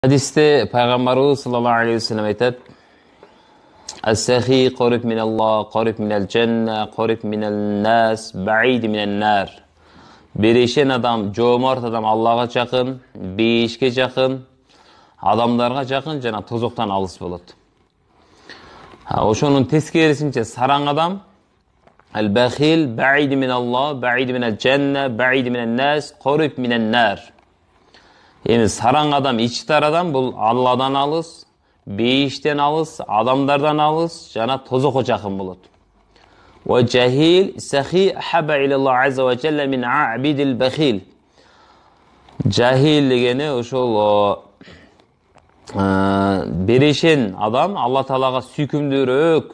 Hadiste Peygamberimiz sallallahu aleyhi ve sellem aytadi: "Es-sahi qarib minalloh, qarib minal cennet, qarib minal nas, ba'id minan nar." Berişen adam, cömert adam Allah'a жақын, beyişke жақын, adamlarga жақын жана тозоктан алыс болот. Ошонун тескерисинче сараң адам al-bakhil ba'id minalloh, ba'id minal cennet, ba'id minan nas, qarib minan nar. Эми сараң адам, ичтар адам бул Алладан алыс, бейиштен алыс, адамдардан алыс, жана тозокко жакын болот. Ва жахил сахи хаба илаллах азза ва жалла мин абидил бахил. Жахил дегени ошол берешен адам Алла Таалага сүйкүмдүүрөөк.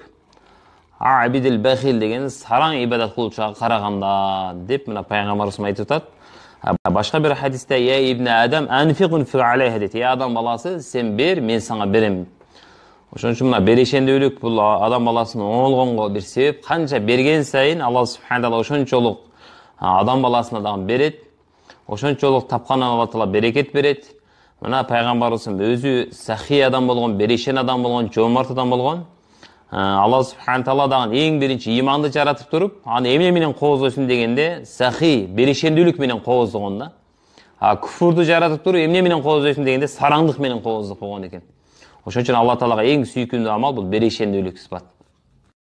Абидил бахил дегени сараң ибадат кылуучуга караганда деп мына пайгамбарыбыз айтып атат. Başka bir hadiste ya İbni Adam anfiqun fi aleyhi dedi. Ya adam balası sen ber, men sana berem. Ошон үчүн мына берешендүүлүк бул адам баласынын оңолгонго bir себеп. Канча берген сайын Алла субхана таала ошончолук адам баласына дагы берет. Ошончолук тапкандан Алла Таала берекет берет. Мына пайгамбарыбыз өзү сахи адам болгон, берешен адам болгон, жомарт адам болгон. Алла субхана таала дагы эң биринчи иманды жаратып туруп, аны эмне менен кооздойсун дегенде сахи, берешендүүлүк менен кооздогон да. Күфүрдү жаратып туруп, эмне менен кооздойсун дегенде сараңдык менен кооздоп койгон экен. Ошон үчүн Алла Таалага эң сүйкүмдүү амал бул берешендүүлүк сыпат.